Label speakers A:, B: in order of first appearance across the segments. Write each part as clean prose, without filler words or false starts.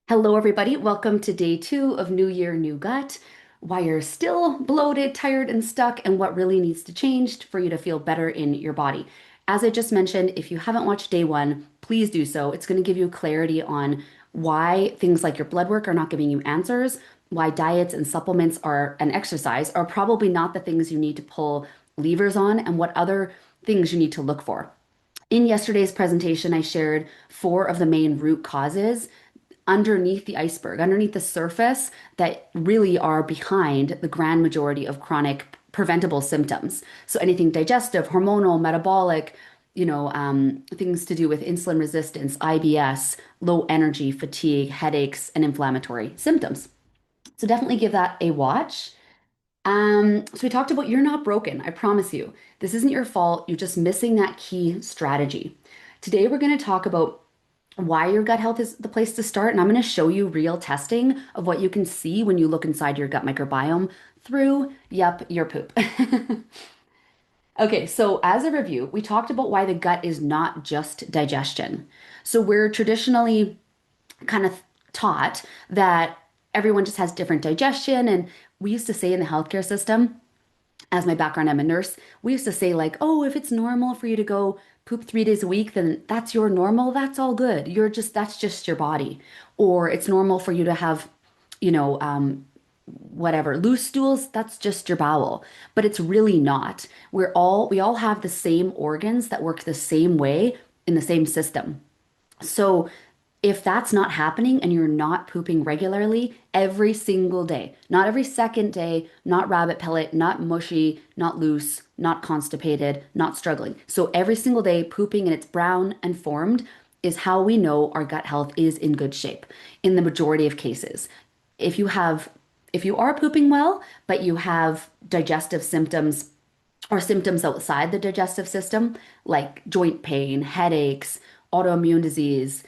A: Hello, everybody. Welcome to day two of New Year, New Gut. Why you're still bloated, tired, and stuck, and what really needs to change for you to feel better in your body. As I just mentioned, if you haven't watched day one, please do so. It's going to give you clarity on why things like your blood work are not giving you answers, why diets and supplements are and exercise are probably not the things you need to pull levers on, and what other things you need to look for. In yesterday's presentation, I shared four of the main root causes underneath the iceberg, underneath the surface, that really are behind the grand majority of chronic preventable symptoms. So anything digestive, hormonal, metabolic, things to do with insulin resistance, IBS, low energy, fatigue, headaches, and inflammatory symptoms. So definitely give that a watch. So we talked about you're not broken. I promise you. This isn't your fault. You're just missing that key strategy. Today, we're going to talk about why your gut health is the place to start. And I'm going to show you real testing of what you can see when you look inside your gut microbiome through, yep, your poop. Okay, so as a review, we talked about why the gut is not just digestion. So we're traditionally kind of taught that everyone just has different digestion. And we used to say in the healthcare system, as my background, I'm a nurse. We used to say, like, oh, if it's normal for you to go poop 3 days a week, then that's your normal. That's all good. That's just your body. Or it's normal for you to have, you know, um, whatever, loose stools. That's just your bowel. But it's really not. We all have the same organs that work the same way in the same system. So if that's not happening and you're not pooping regularly every single day, not every second day, not rabbit pellet, not mushy, not loose, not constipated, not struggling. So every single day, pooping and it's brown and formed is how we know our gut health is in good shape in the majority of cases. If you have, if you are pooping well, but you have digestive symptoms or symptoms outside the digestive system, like joint pain, headaches, autoimmune disease,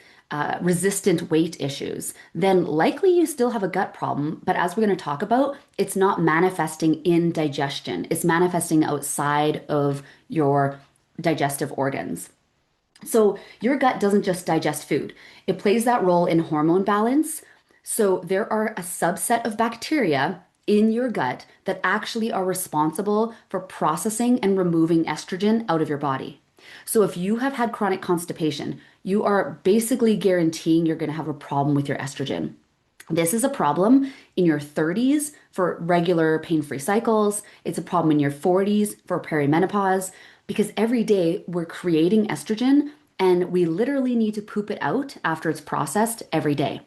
A: resistant weight issues, then likely you still have a gut problem. But as we're going to talk about, it's not manifesting in digestion, it's manifesting outside of your digestive organs. So your gut doesn't just digest food, it plays that role in hormone balance. So there are a subset of bacteria in your gut that actually are responsible for processing and removing estrogen out of your body. So if you have had chronic constipation, you are basically guaranteeing you're going to have a problem with your estrogen. This is a problem in your 30s for regular pain-free cycles. It's a problem in your 40s for perimenopause because every day we're creating estrogen and we literally need to poop it out after it's processed every day.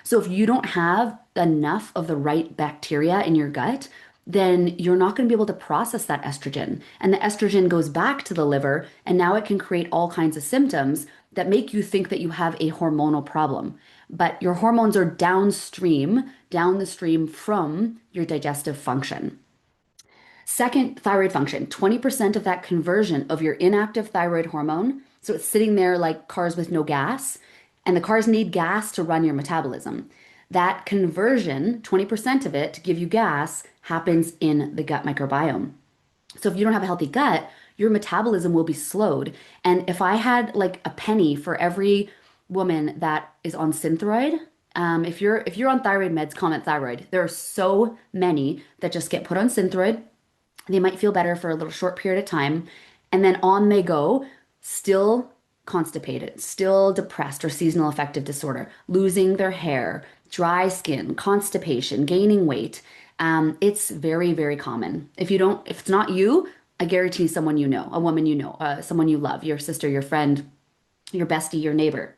A: So if you don't have enough of the right bacteria in your gut, then you're not going to be able to process that estrogen. And the estrogen goes back to the liver, and now it can create all kinds of symptoms that make you think that you have a hormonal problem. But your hormones are downstream, down the stream from your digestive function. Second, thyroid function. 20% of that conversion of your inactive thyroid hormone, so it's sitting there like cars with no gas, and the cars need gas to run your metabolism. That conversion, 20% of it to give you gas, happens in the gut microbiome. So if you don't have a healthy gut, your metabolism will be slowed. And if I had like a penny for every woman that is on Synthroid, if you're on thyroid meds, comment thyroid. There are so many that just get put on Synthroid. They might feel better for a little short period of time, and then on they go, still constipated, still depressed or seasonal affective disorder, losing their hair, dry skin, constipation, gaining weight. It's very, very common. If it's not you, I guarantee someone you know, a woman you know, someone you love, your sister, your friend, your bestie, your neighbor.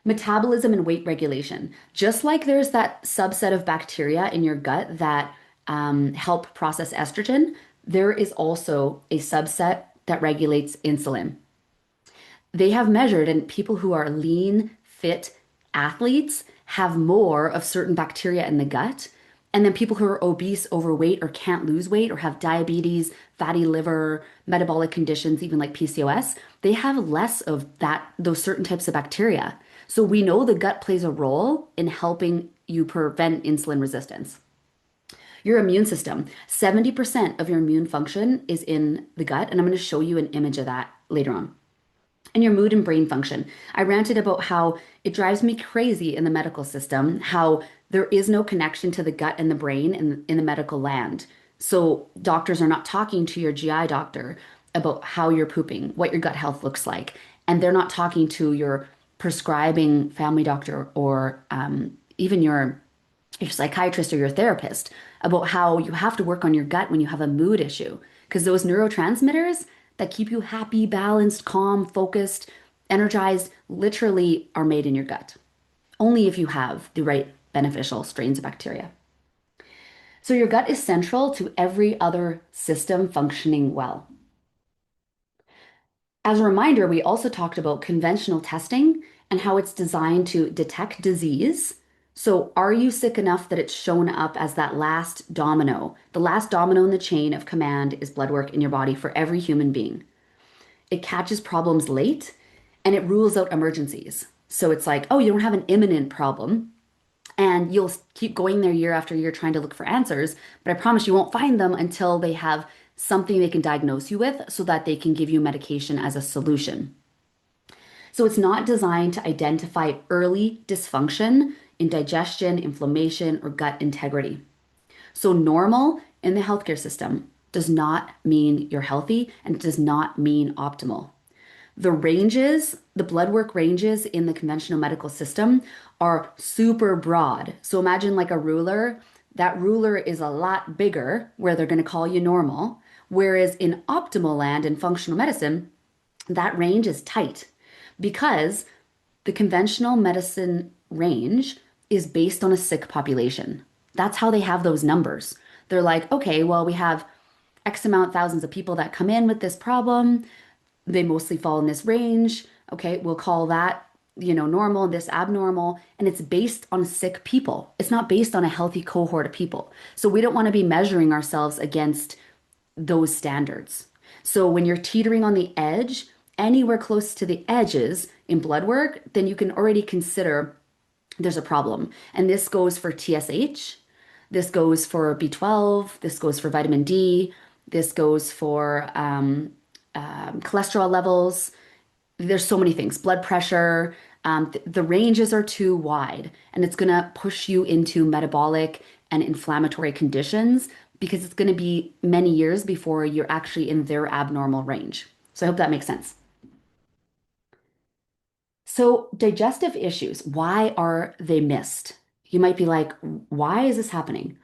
A: Metabolism and weight regulation. Just like there's that subset of bacteria in your gut that help process estrogen, there is also a subset that regulates insulin. They have measured, and people who are lean, fit athletes have more of certain bacteria in the gut. And then people who are obese, overweight, or can't lose weight, or have diabetes, fatty liver, metabolic conditions, even like PCOS, they have less of those certain types of bacteria. So we know the gut plays a role in helping you prevent insulin resistance. Your immune system, 70% of your immune function is in the gut, and I'm going to show you an image of that later on. and your mood and brain function. I ranted about how it drives me crazy in the medical system, how there is no connection to the gut and the brain in the medical land. So doctors are not talking to your GI doctor about how you're pooping, what your gut health looks like, and they're not talking to your prescribing family doctor or even your psychiatrist or your therapist about how you have to work on your gut when you have a mood issue. Because those neurotransmitters that keep you happy, balanced, calm, focused, energized, literally are made in your gut. Only if you have the right beneficial strains of bacteria. So your gut is central to every other system functioning well. As a reminder, we also talked about conventional testing and how it's designed to detect disease. So, are you sick enough that it's shown up as that last domino? The last domino in the chain of command is blood work in your body for every human being. It catches problems late and it rules out emergencies. So, it's like, oh, you don't have an imminent problem. And you'll keep going there year after year trying to look for answers, but I promise you won't find them until they have something they can diagnose you with so that they can give you medication as a solution. So it's not designed to identify early dysfunction in digestion, inflammation, or gut integrity. So normal in the healthcare system does not mean you're healthy and it does not mean optimal. The ranges, the blood work ranges in the conventional medical system are super broad. So imagine like a ruler. That ruler is a lot bigger where they're going to call you normal. Whereas in optimal land and functional medicine, that range is tight because the conventional medicine range is based on a sick population. That's how they have those numbers. They're like, okay, well, we have X amount, thousands of people that come in with this problem. They mostly fall in this range. Okay, we'll call that, normal, this abnormal. And it's based on sick people. It's not based on a healthy cohort of people. So we don't want to be measuring ourselves against those standards. So when you're teetering on the edge, anywhere close to the edges in blood work, then you can already consider there's a problem. And this goes for TSH, this goes for B12, this goes for vitamin D, this goes for cholesterol levels. There's so many things, blood pressure. The ranges are too wide, and it's going to push you into metabolic and inflammatory conditions because it's going to be many years before you're actually in their abnormal range. So I hope that makes sense. So, digestive issues, why are they missed? You might be like, why is this happening?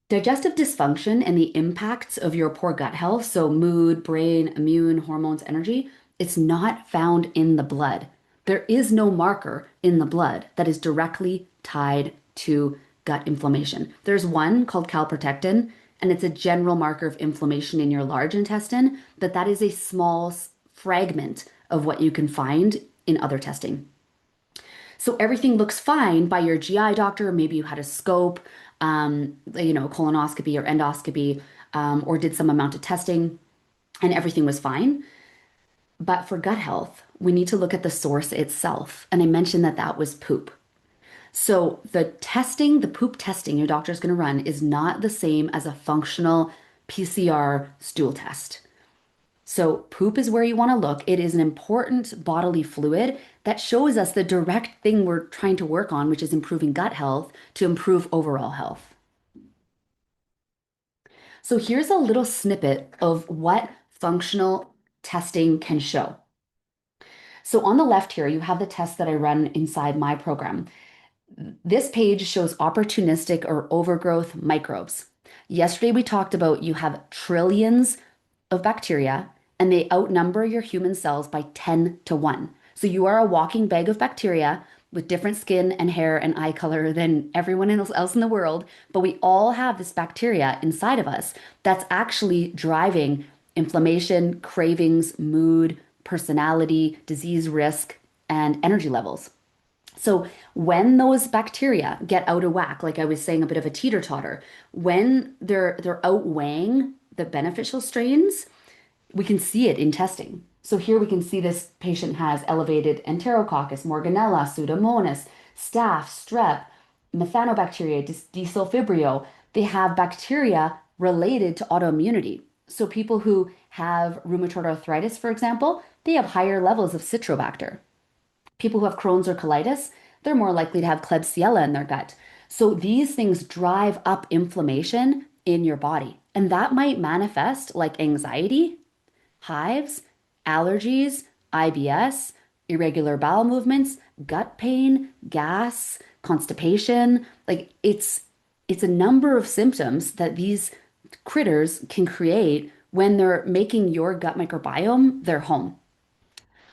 A: Digestive dysfunction and the impacts of your poor gut health, so mood, brain, immune, hormones, energy, it's not found in the blood. There is no marker in the blood that is directly tied to gut inflammation. There's one called calprotectin, and it's a general marker of inflammation in your large intestine, but that is a small fragment of what you can find in other testing. So everything looks fine by your GI doctor. Maybe you had a scope, colonoscopy or endoscopy, or did some amount of testing and everything was fine. But for gut health, we need to look at the source itself. And I mentioned that that was poop. So the poop testing your doctor is going to run is not the same as a functional PCR stool test. So, poop is where you want to look. It is an important bodily fluid that shows us the direct thing we're trying to work on, which is improving gut health to improve overall health. So, here's a little snippet of what functional testing can show. So, on the left here, you have the tests that I run inside my program. This page shows opportunistic or overgrowth microbes. Yesterday, we talked about you have trillions of bacteria and they outnumber your human cells by 10 to 1. So you are a walking bag of bacteria with different skin and hair and eye color than everyone else in the world, but we all have this bacteria inside of us that's actually driving inflammation, cravings, mood, personality, disease risk, and energy levels. So when those bacteria get out of whack, like I was saying, a bit of a teeter-totter, when they're outweighing the beneficial strains, we can see it in testing. So here we can see this patient has elevated Enterococcus, Morganella, Pseudomonas, Staph, Strep, Methanobacteria, Desulfibrio. They have bacteria related to autoimmunity. So people who have rheumatoid arthritis, for example, they have higher levels of Citrobacter. People who have Crohn's or colitis, they're more likely to have Klebsiella in their gut. So these things drive up inflammation in your body. And that might manifest like anxiety, hives, allergies, IBS, irregular bowel movements, gut pain, gas, constipation. Like it's a number of symptoms that these critters can create when they're making your gut microbiome their home.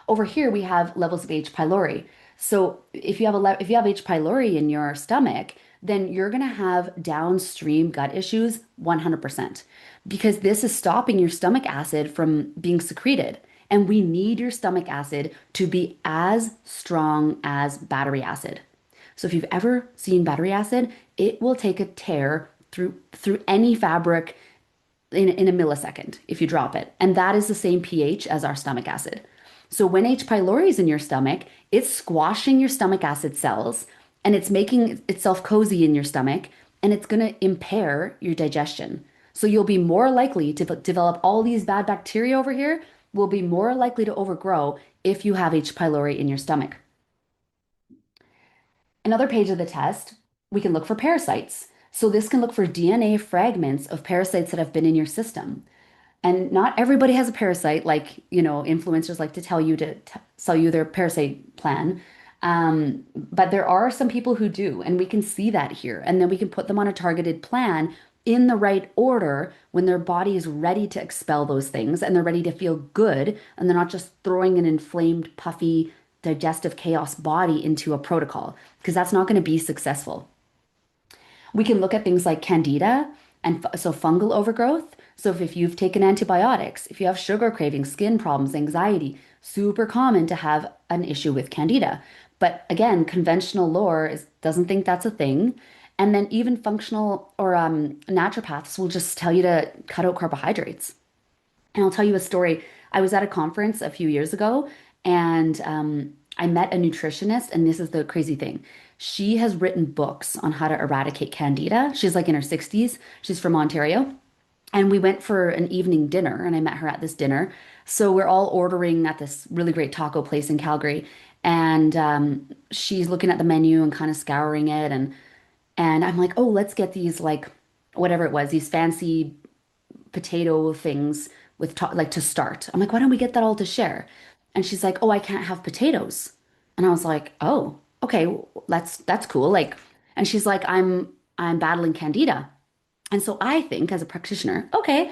A: Over here we have levels of H. pylori. So if you have H. pylori in your stomach, then you're going to have downstream gut issues 100% because this is stopping your stomach acid from being secreted. And we need your stomach acid to be as strong as battery acid. So if you've ever seen battery acid, it will take a tear through any fabric in a millisecond if you drop it. And that is the same pH as our stomach acid. So when H. pylori is in your stomach, it's squashing your stomach acid cells and it's making itself cozy in your stomach and it's going to impair your digestion. So you'll be more likely to develop all these bad bacteria over here, will be more likely to overgrow if you have H. pylori in your stomach. Another page of the test, we can look for parasites. So this can look for DNA fragments of parasites that have been in your system. And not everybody has a parasite, like, influencers like to tell you to sell you their parasite plan. But there are some people who do, and we can see that here. And then we can put them on a targeted plan in the right order when their body is ready to expel those things and they're ready to feel good and they're not just throwing an inflamed, puffy, digestive chaos body into a protocol, because that's not going to be successful. We can look at things like candida and so fungal overgrowth. So if you've taken antibiotics, if you have sugar cravings, skin problems, anxiety, super common to have an issue with candida. But again, conventional lore doesn't think that's a thing. And then even functional or naturopaths will just tell you to cut out carbohydrates. And I'll tell you a story. I was at a conference a few years ago and I met a nutritionist, and this is the crazy thing. She has written books on how to eradicate candida. She's like in her 60s. She's from Ontario. And we went for an evening dinner, and I met her at this dinner. So we're all ordering at this really great taco place in Calgary. And she's looking at the menu and kind of scouring it. And I'm like, oh, let's get these, like, whatever it was, these fancy potato things with like to start. I'm like, why don't we get that all to share? And she's like, oh, I can't have potatoes. And I was like, oh, okay, well, that's cool. Like, and she's like, I'm battling candida. And so I think as a practitioner, okay,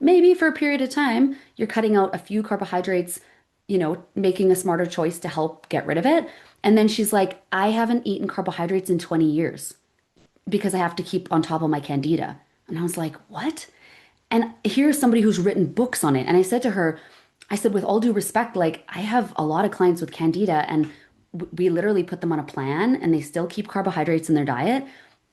A: maybe for a period of time, you're cutting out a few carbohydrates, making a smarter choice to help get rid of it. And then she's like, I haven't eaten carbohydrates in 20 years because I have to keep on top of my candida. And I was like, what? And here's somebody who's written books on it. And I said to her, I said, with all due respect, like I have a lot of clients with candida and we literally put them on a plan and they still keep carbohydrates in their diet.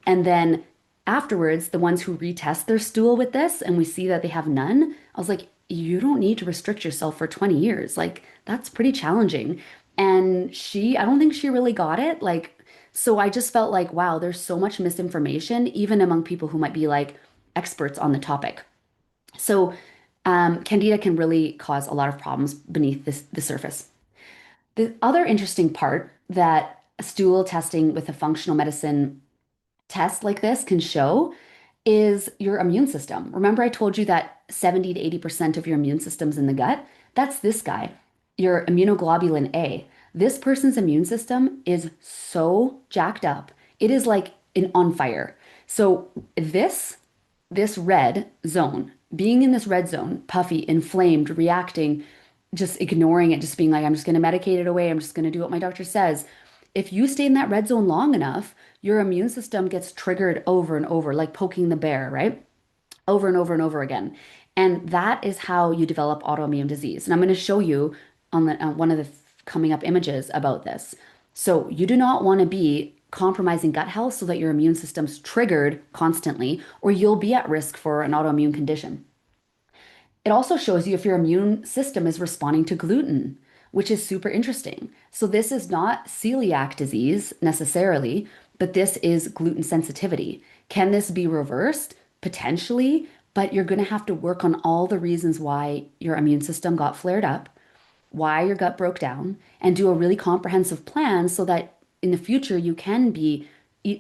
A: And then afterwards, the ones who retest their stool with this and we see that they have none, I was like, you don't need to restrict yourself for 20 years. Like that's pretty challenging. And I don't think she really got it. Like, so I just felt like, wow, there's so much misinformation, even among people who might be like experts on the topic. So, candida can really cause a lot of problems beneath the surface. The other interesting part that stool testing with a functional medicine test like this can show is your immune system. Remember, I told you that 70 to 80% of your immune system's in the gut? That's this guy, your immunoglobulin A. This person's immune system is so jacked up. It is like on fire. So this red zone, being in this red zone, puffy, inflamed, reacting, just ignoring it, just being like, I'm just going to medicate it away. I'm just going to do what my doctor says. If you stay in that red zone long enough, your immune system gets triggered over and over, like poking the bear, right? Over and over and over again. And that is how you develop autoimmune disease. And I'm going to show you on one of the coming up images about this. So you do not want to be compromising gut health so that your immune system's triggered constantly, or you'll be at risk for an autoimmune condition. It also shows you if your immune system is responding to gluten, which is super interesting. So this is not celiac disease necessarily, but this is gluten sensitivity. Can this be reversed? Potentially, but you're going to have to work on all the reasons why your immune system got flared up, why your gut broke down, and do a really comprehensive plan so that in the future you can be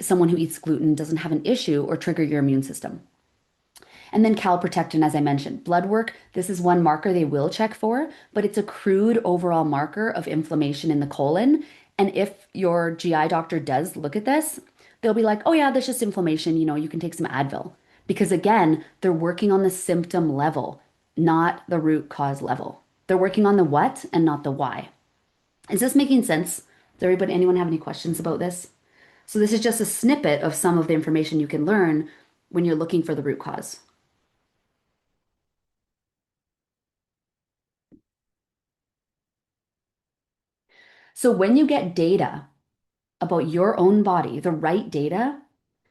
A: someone who eats gluten, doesn't have an issue or trigger your immune system. And then calprotectin, as I mentioned, blood work. This is one marker they will check for, but it's a crude overall marker of inflammation in the colon. And if your GI doctor does look at this, they'll be like, oh, yeah, that's just inflammation. You can take some Advil. Because again, they're working on the symptom level, not the root cause level. They're working on the what and not the why. Is this making sense? Does anyone have any questions about this? So, this is just a snippet of some of the information you can learn when you're looking for the root cause. So when you get data about your own body, the right data,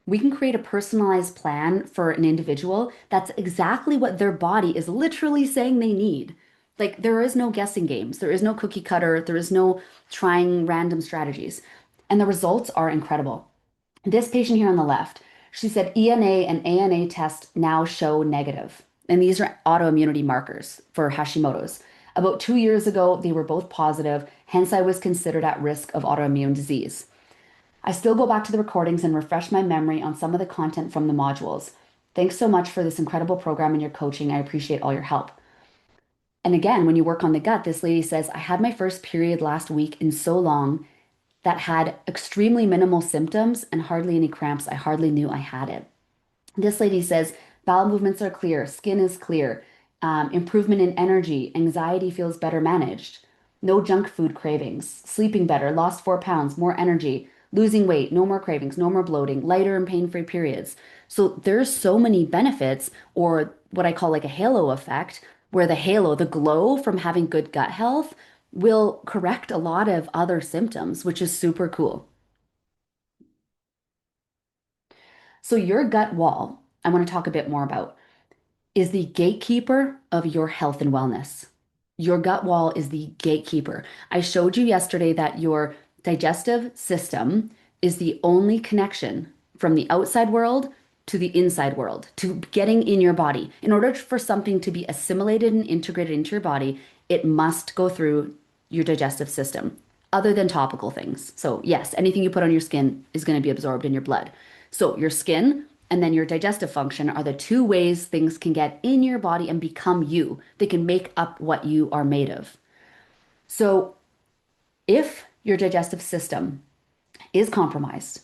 A: we can create a personalized plan for an individual that's exactly what their body is literally saying they need. Like there is no guessing games, there is no cookie cutter, there is no trying random strategies. And the results are incredible. This patient here on the left, she said ENA and ANA test now show negative. And these are autoimmunity markers for Hashimoto's. About 2 years ago, they were both positive, hence, I was considered at risk of autoimmune disease. I still go back to the recordings and refresh my memory on some of the content from the modules. Thanks so much for this incredible program and your coaching. I appreciate all your help. And again, when you work on the gut, this lady says, I had my first period last week in so long that had extremely minimal symptoms and hardly any cramps. I hardly knew I had it. This lady says bowel movements are clear, skin is clear, improvement in energy, anxiety feels better managed, no junk food cravings, sleeping better, lost 4 pounds, more energy, losing weight, no more cravings, no more bloating, lighter and pain-free periods. So there's so many benefits, or what I call like a halo effect, where the halo, the glow from having good gut health, will correct a lot of other symptoms, which is super cool. So your gut wall, I want to talk a bit more about, is the gatekeeper of your health and wellness. Your gut wall is the gatekeeper. I showed you yesterday that your digestive system is the only connection from the outside world to the inside world, to getting in your body. In order for something to be assimilated and integrated into your body, it must go through your digestive system, other than topical things. So, yes, anything you put on your skin is going to be absorbed in your blood. So, your skin and then your digestive function are the two ways things can get in your body and become you. They can make up what you are made of. So, if your digestive system is compromised,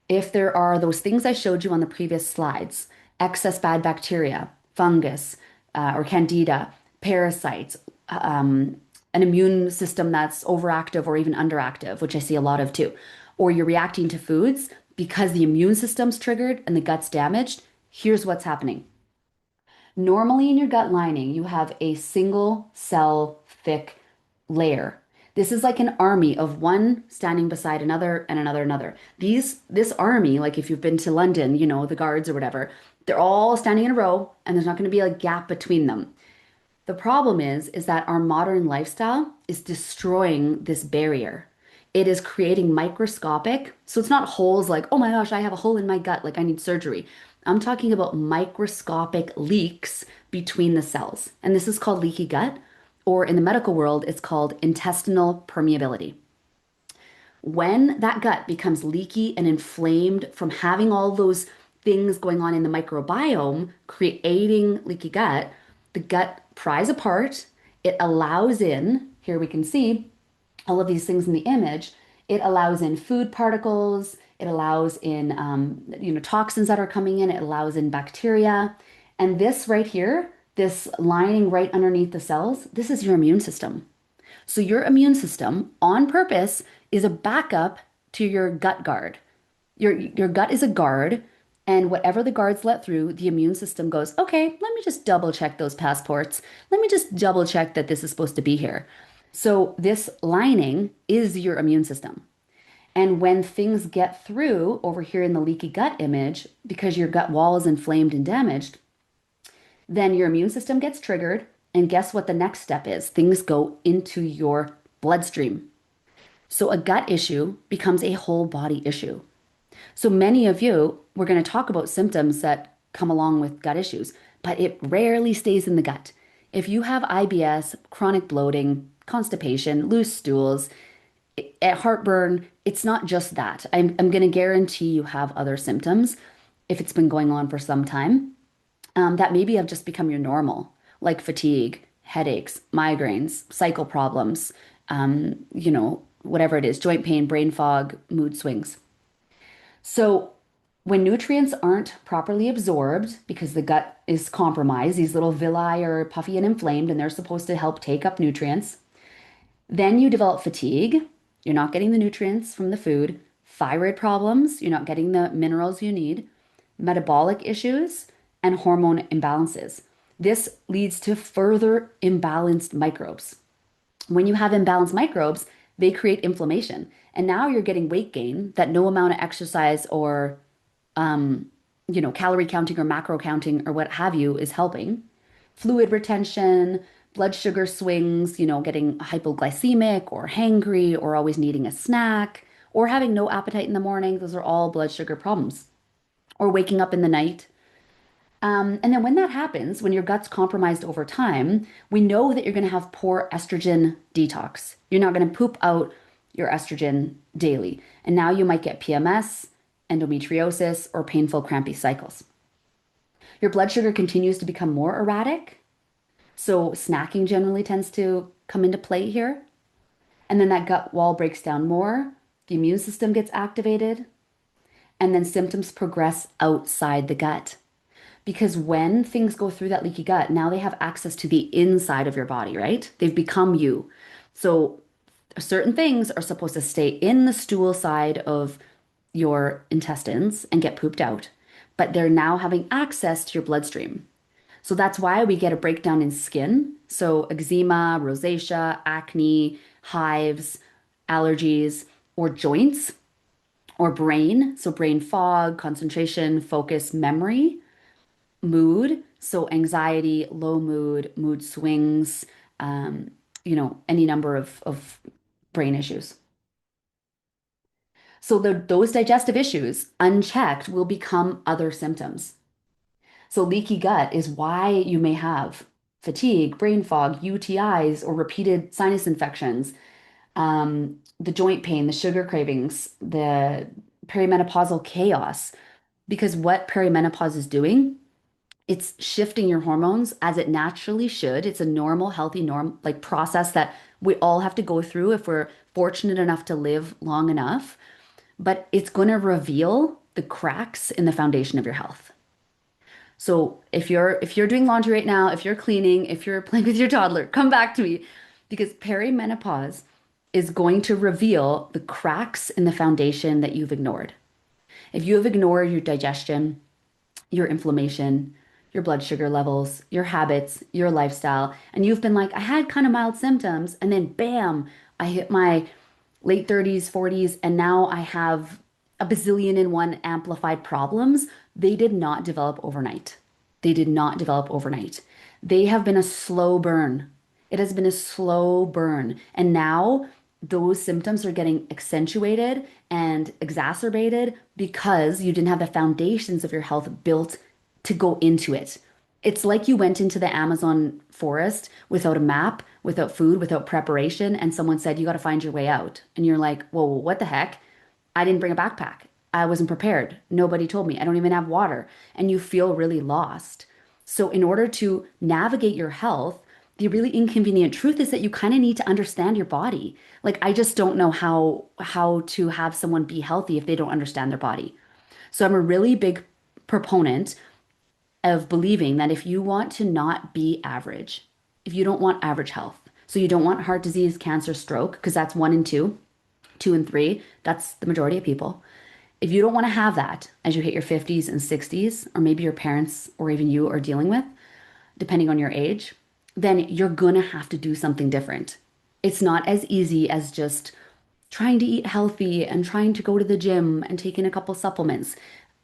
A: if there are those things I showed you on the previous slides, excess bad bacteria, fungus, or candida, parasites, an immune system that's overactive or even underactive, which I see a lot of too, or you're reacting to foods because the immune system's triggered and the gut's damaged, here's what's happening. Normally in your gut lining, you have a single cell thick layer. This is like an army of one standing beside another and another. This army, like if you've been to London, the guards or whatever, they're all standing in a row and there's not going to be a gap between them. The problem is that our modern lifestyle is destroying this barrier. It is creating microscopic, so it's not holes like, oh my gosh, I have a hole in my gut, like I need surgery. I'm talking about microscopic leaks between the cells. And this is called leaky gut, or in the medical world, it's called intestinal permeability. When that gut becomes leaky and inflamed from having all those things going on in the microbiome, creating leaky gut, the gut pries apart. It allows in, here we can see all of these things in the image. It allows in food particles. It allows in, toxins that are coming in. It allows in bacteria. And this right here, this lining right underneath the cells, this is your immune system. So your immune system, on purpose, is a backup to your gut guard. Your gut is a guard, and whatever the guards let through, the immune system goes, okay, let me just double check those passports. Let me just double check that this is supposed to be here. So this lining is your immune system. And when things get through over here in the leaky gut image, because your gut wall is inflamed and damaged, then your immune system gets triggered. And guess what the next step is? Things go into your bloodstream. So a gut issue becomes a whole body issue. So many of you, we're going to talk about symptoms that come along with gut issues. but it rarely stays in the gut. If you have IBS, chronic bloating, constipation, loose stools, heartburn, it's not just that. I'm going to guarantee you have other symptoms if it's been going on for some time that maybe have just become your normal, like fatigue, headaches, migraines, cycle problems, whatever it is, joint pain, brain fog, mood swings. So, when nutrients aren't properly absorbed because the gut is compromised, these little villi are puffy and inflamed, and they're supposed to help take up nutrients. Then you develop fatigue. You're not getting the nutrients from the food, thyroid problems. You're not getting the minerals you need, metabolic issues, and hormone imbalances. This leads to further imbalanced microbes. When you have imbalanced microbes, they create inflammation. And now you're getting weight gain that no amount of exercise or calorie counting or macro counting or what have you is helping. Fluid retention, blood sugar swings, getting hypoglycemic or hangry or always needing a snack or having no appetite in the morning. Those are all blood sugar problems. Or waking up in the night. And then when that happens, when your gut's compromised over time, we know that you're going to have poor estrogen detox. You're not going to poop out your estrogen daily. And now you might get PMS, endometriosis, or painful crampy cycles. Your blood sugar continues to become more erratic. So snacking generally tends to come into play here. And then that gut wall breaks down more. The immune system gets activated. And then symptoms progress outside the gut. Because when things go through that leaky gut, now they have access to the inside of your body, right? They've become you. So certain things are supposed to stay in the stool side of your intestines and get pooped out, but they're now having access to your bloodstream. So that's why we get a breakdown in skin. So eczema, rosacea, acne, hives, allergies, or joints, or brain. So brain fog, concentration, focus, memory, mood. So anxiety, low mood, mood swings, any number of brain issues. So those digestive issues, unchecked, will become other symptoms. So leaky gut is why you may have fatigue, brain fog, UTIs, or repeated sinus infections, the joint pain, the sugar cravings, the perimenopausal chaos. Because what perimenopause is doing, it's shifting your hormones as it naturally should. It's a normal, healthy like process that we all have to go through if we're fortunate enough to live long enough. But it's going to reveal the cracks in the foundation of your health. So if you're doing laundry right now, if you're cleaning, if you're playing with your toddler, come back to me because perimenopause is going to reveal the cracks in the foundation that you've ignored. If you have ignored your digestion, your inflammation, your blood sugar levels, your habits, your lifestyle, and you've been like, I had kind of mild symptoms, and then bam, I hit my late 30s, 40s, and now I have a bazillion and one amplified problems. They did not develop overnight. They did not develop overnight. They have been a slow burn. It has been a slow burn. And now those symptoms are getting accentuated and exacerbated because you didn't have the foundations of your health built to go into it. It's like you went into the Amazon forest without a map, without food, without preparation, and someone said, you got to find your way out. And you're like, whoa, what the heck? I didn't bring a backpack. I wasn't prepared. Nobody told me. I don't even have water. And you feel really lost. So, in order to navigate your health, the really inconvenient truth is that you kind of need to understand your body. Like, I just don't know how to have someone be healthy if they don't understand their body. So, I'm a really big proponent of believing that if you want to not be average, if you don't want average health, so you don't want heart disease, cancer, stroke, because that's one and two, two and three, that's the majority of people. If you don't want to have that as you hit your 50s and 60s, or maybe your parents or even you are dealing with, depending on your age, then you're going to have to do something different. It's not as easy as just trying to eat healthy and trying to go to the gym and taking a couple supplements.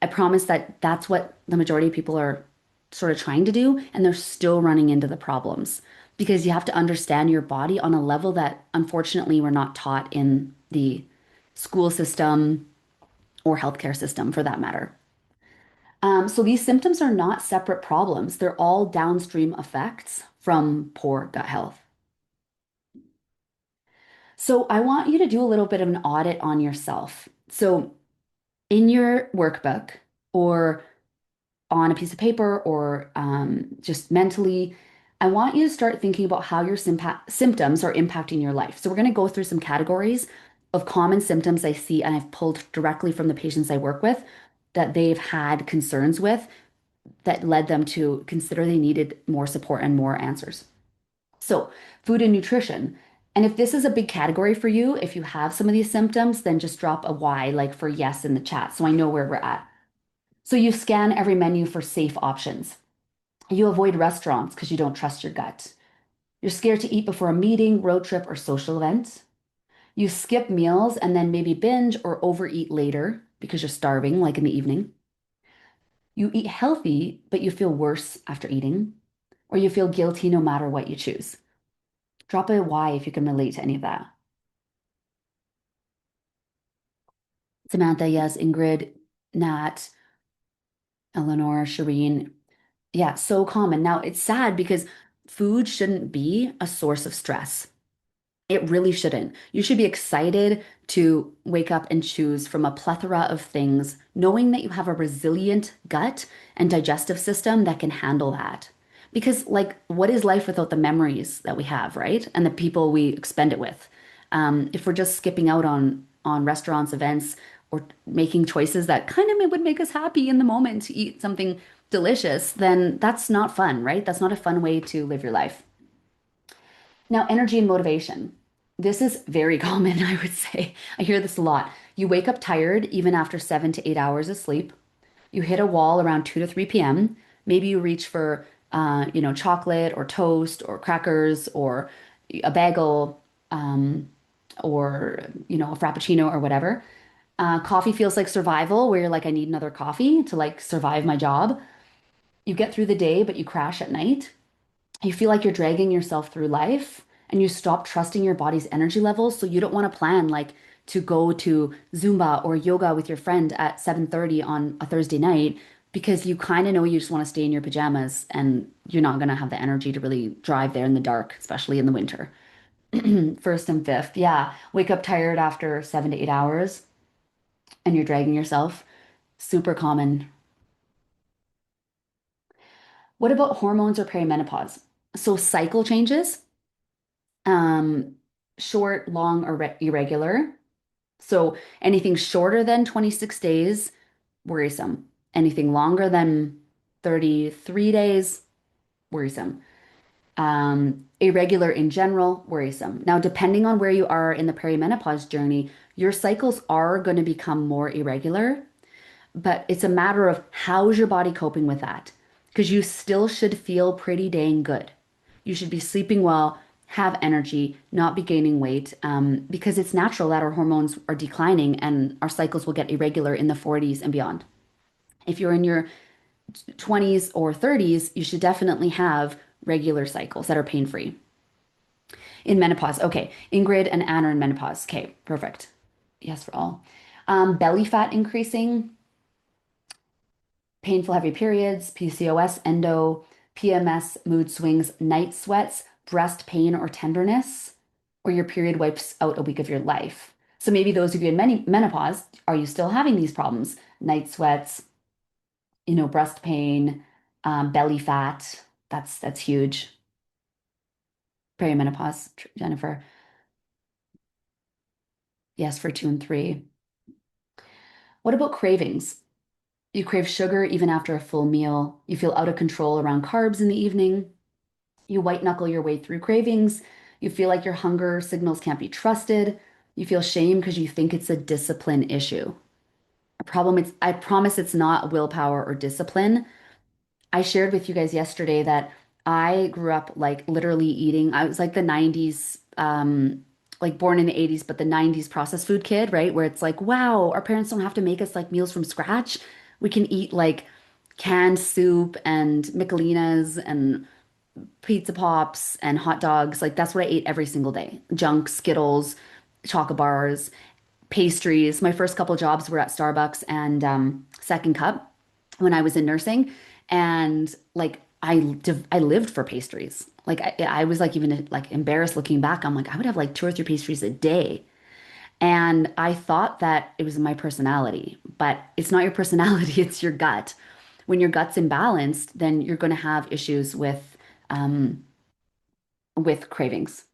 A: I promise that that's what the majority of people are sort of trying to do, and they're still running into the problems because you have to understand your body on a level that unfortunately we're not taught in the school system or healthcare system for that matter. So these symptoms are not separate problems. They're all downstream effects from poor gut health. So I want you to do a little bit of an audit on yourself. So in your workbook or on a piece of paper or just mentally, I want you to start thinking about how your symptoms are impacting your life. So we're going to go through some categories of common symptoms I see, and I've pulled directly from the patients I work with that they've had concerns with that led them to consider they needed more support and more answers. So, food and nutrition. And if this is a big category for you, if you have some of these symptoms, then just drop a Y like for yes in the chat so I know where we're at. So, you scan every menu for safe options. You avoid restaurants because you don't trust your gut. You're scared to eat before a meeting, road trip, or social event. You skip meals and then maybe binge or overeat later because you're starving, like in the evening. You eat healthy, but you feel worse after eating, or you feel guilty no matter what you choose. Drop a Y if you can relate to any of that. Samantha, yes. Ingrid, Nat, Eleanor, Shireen. Yeah, so common. Now, it's sad because food shouldn't be a source of stress. It really shouldn't. You should be excited to wake up and choose from a plethora of things, knowing that you have a resilient gut and digestive system that can handle that. Because, like, what is life without the memories that we have, right? And the people we expend it with? If we're just skipping out on restaurants, events, or making choices that kind of would make us happy in the moment to eat something delicious, then that's not fun, right? That's not a fun way to live your life. Now, energy and motivation. This is very common, I would say. I hear this a lot. You wake up tired even after 7 to 8 hours of sleep. You hit a wall around 2 to 3 p.m. Maybe you reach for, chocolate or toast or crackers or a bagel or, a frappuccino or whatever. Coffee feels like survival, where you're like, I need another coffee to like survive my job. You get through the day, but you crash at night. You feel like you're dragging yourself through life and you stop trusting your body's energy levels. So you don't want to plan like to go to Zumba or yoga with your friend at 7:30 on a Thursday night because you kind of know you just want to stay in your pajamas and you're not going to have the energy to really drive there in the dark, especially in the winter. First and fifth. Yeah. Wake up tired after 7 to 8 hours and you're dragging yourself. Super common. What about hormones or perimenopause? So cycle changes. Um, Short, long, or irregular. So anything shorter than 26 days, worrisome. Anything longer than 33 days, worrisome. Irregular in general, worrisome. Now, depending on where you are in the perimenopause journey, your cycles are going to become more irregular, but it's a matter of how's your body coping with that? Because you still should feel pretty dang good. You should be sleeping well, have energy, not be gaining weight, because it's natural that our hormones are declining and our cycles will get irregular in the 40s and beyond. If you're in your 20s or 30s, you should definitely have regular cycles that are pain-free. In menopause, okay. Ingrid and Anna are in menopause. Okay, perfect. Yes, for all. Belly fat increasing, painful heavy periods, PCOS, endo, PMS, mood swings, night sweats, breast pain or tenderness, or your period wipes out a week of your life. So maybe those of you in menopause, are you still having these problems? Night sweats, breast pain, belly fat. That's huge. Perimenopause, Jennifer. Yes, for 2 and 3. What about cravings? You crave sugar even after a full meal. You feel out of control around carbs in the evening. You white knuckle your way through cravings. You feel like your hunger signals can't be trusted. You feel shame because you think it's a discipline issue. A problem, I promise it's not willpower or discipline. I shared with you guys yesterday that I grew up like literally eating. I was like the 90s, like born in the 80s, but the 90s processed food kid, right? Where it's like, wow, our parents don't have to make us like meals from scratch. We can eat like canned soup and Michelinas and pizza pops and hot dogs. Like that's what I ate every single day. Junk, Skittles, chocolate bars, pastries. My first couple jobs were at Starbucks and Second Cup. when I was in nursing, and like I lived for pastries. Like I was like even like embarrassed looking back. I'm like I would have like two or three pastries a day. And I thought that it was my personality, but it's not your personality, it's your gut. When your gut's imbalanced, then you're going to have issues um, with cravings,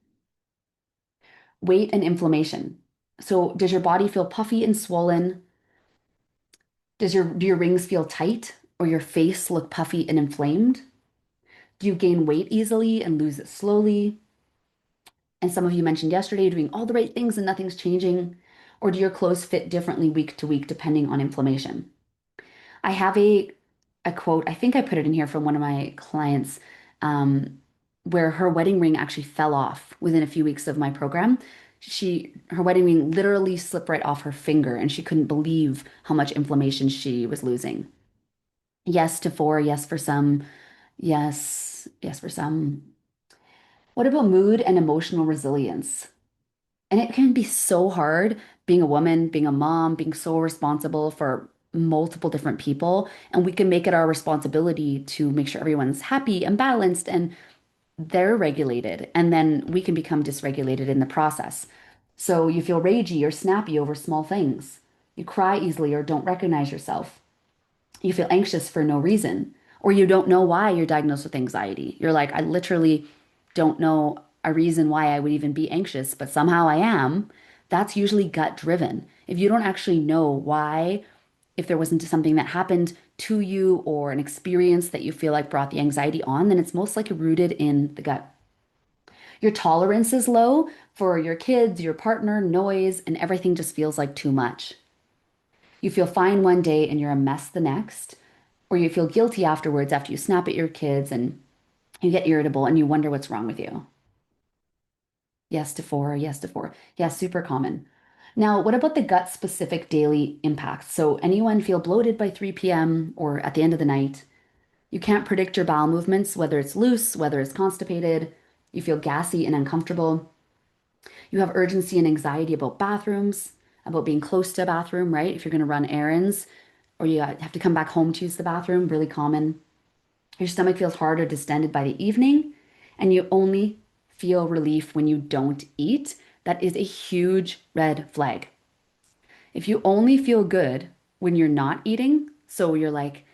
A: weight, and inflammation. So, does your body feel puffy and swollen? Do your rings feel tight or your face look puffy and inflamed? Do you gain weight easily and lose it slowly? And some of you mentioned yesterday doing all the right things and nothing's changing. Or do your clothes fit differently week to week depending on inflammation? I have a quote, I think I put it in here from one of my clients, um, where her wedding ring actually fell off within a few weeks of my program. Her wedding ring literally slipped right off her finger, and she couldn't believe how much inflammation she was losing. Yes to four, yes for some, yes for some. What about mood and emotional resilience? And it can be so hard being a woman, being a mom, being so responsible for multiple different people. And we can make it our responsibility to make sure everyone's happy and balanced and they're regulated. And then we can become dysregulated in the process. So you feel ragey or snappy over small things. You cry easily or don't recognize yourself. You feel anxious for no reason, or you don't know why you're diagnosed with anxiety. You're like, I literally don't know a reason why I would even be anxious, but somehow I am. That's usually gut driven. If you don't actually know why, if there wasn't something that happened to you or an experience that you feel like brought the anxiety on, then it's most likely rooted in the gut. Your tolerance is low for your kids, your partner, noise, and everything just feels like too much. You feel fine one day and you're a mess the next, or you feel guilty afterwards after you snap at your kids and you get irritable and you wonder what's wrong with you. Yes to four, yes to four. Yes, super common. Now, what about the gut specific daily impacts? So, anyone feel bloated by 3 p.m. or at the end of the night? You can't predict your bowel movements, whether it's loose, whether it's constipated. You feel gassy and uncomfortable. You have urgency and anxiety about bathrooms, about being close to a bathroom, right? If you're going to run errands or you have to come back home to use the bathroom, really common. Your stomach feels hard or distended by the evening, and you only feel relief when you don't eat. That is a huge red flag. If you only feel good when you're not eating, so you're like,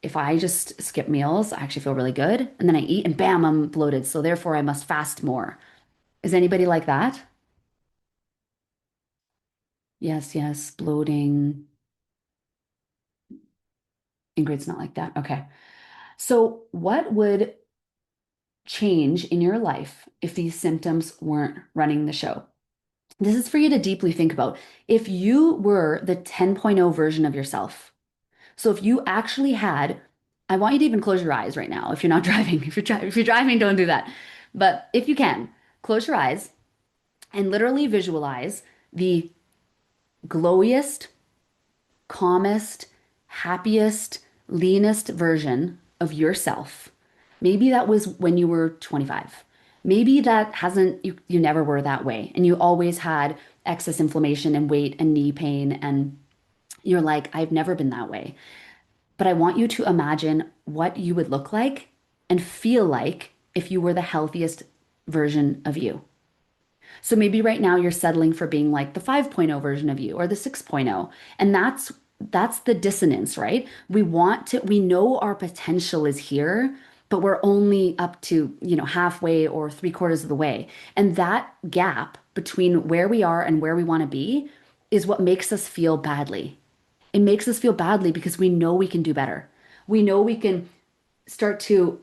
A: if I just skip meals, I actually feel really good, and then I eat and bam, I'm bloated. So therefore, I must fast more. Is anybody like that? Yes, yes, bloating. Ingrid's not like that. Okay. So, what would change in your life if these symptoms weren't running the show? This is for you to deeply think about. If you were the 10.0 version of yourself, so if you actually had, I want you to even close your eyes right now if you're not driving. If you're driving, don't do that. But if you can, close your eyes and literally visualize the glowiest, calmest, happiest, leanest version of yourself. Maybe that was when you were 25. Maybe that hasn't, you never were that way. And you always had excess inflammation and weight and knee pain. And you're like, I've never been that way. But I want you to imagine what you would look like and feel like if you were the healthiest version of you. So maybe right now you're settling for being like the 5.0 version of you or the 6.0. And that's the dissonance, right? We know our potential is here, but we're only up to, halfway or three-quarters of the way. And that gap between where we are and where we want to be is what makes us feel badly. It makes us feel badly because we know we can do better. We know we can start to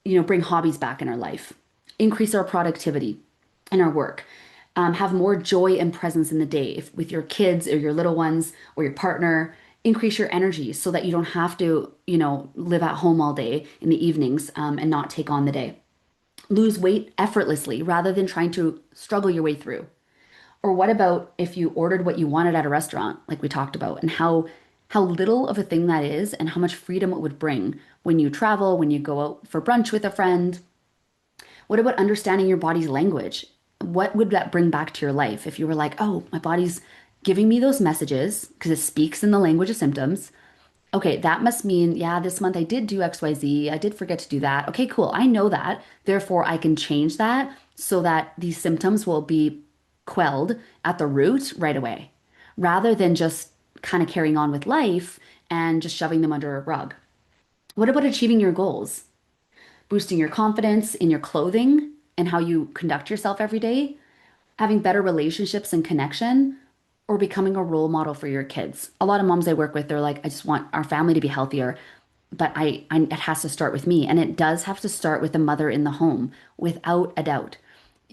A: bring hobbies back in our life, increase our productivity in our work, have more joy and presence in the day with your kids or your little ones or your partner. Increase your energy so that you don't have to, live at home all day in the evenings and not take on the day. Lose weight effortlessly rather than trying to struggle your way through. Or what about if you ordered what you wanted at a restaurant, like we talked about, and how little of a thing that is and how much freedom it would bring when you travel, when you go out for brunch with a friend. What about understanding your body's language? What would that bring back to your life if you were like, oh, my body's giving me those messages because it speaks in the language of symptoms Okay, that must mean, yeah, this month I did do XYZ. I did forget to do that. Okay, cool. I know that. Therefore, I can change that so that these symptoms will be quelled at the root right away, rather than just kind of carrying on with life and just shoving them under a rug. What about achieving your goals? Boosting your confidence in your clothing and how you conduct yourself every day? Having better relationships and connection, or becoming a role model for your kids. A lot of moms I work with, they're like, I just want our family to be healthier, but it has to start with me. And it does have to start with the mother in the home, without a doubt.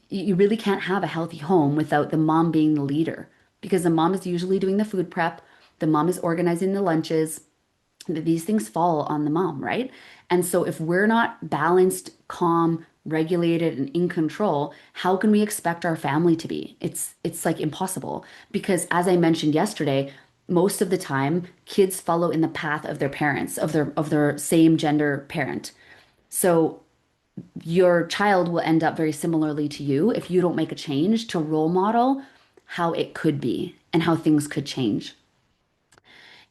A: You really can't have a healthy home without the mom being the leader, because the mom is usually doing the food prep, the mom is organizing the lunches, these things fall on the mom, right? And so if we're not balanced, calm, regulated, and in control, how can we expect our family to be? It's like impossible because as I mentioned yesterday, most of the time kids follow in the path of their parents, of their same gender parent. So your child will end up very similarly to you if you don't make a change to role model how it could be and how things could change.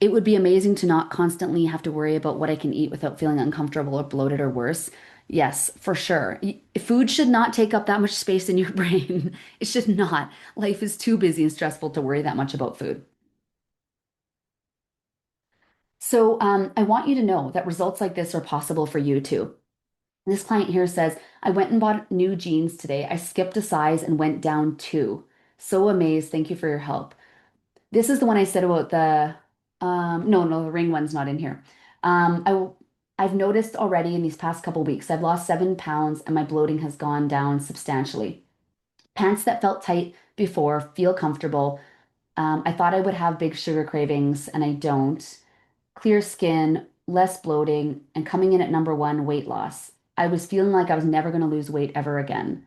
A: It would be amazing to not constantly have to worry about what I can eat without feeling uncomfortable or bloated or worse. Yes, for sure. Food should not take up that much space in your brain. It should not. Life is too busy and stressful to worry that much about food. So, I want you to know that results like this are possible for you too. This client here says, I went and bought new jeans today. I skipped a size and went down two. So amazed. Thank you for your help. This is the one I said about the no, the ring one's not in here. I've noticed already in these past couple weeks, I've lost 7 pounds and my bloating has gone down substantially. Pants that felt tight before feel comfortable. I thought I would have big sugar cravings and I don't. Clear skin, less bloating, and coming in at number one, weight loss. I was feeling like I was never going to lose weight ever again.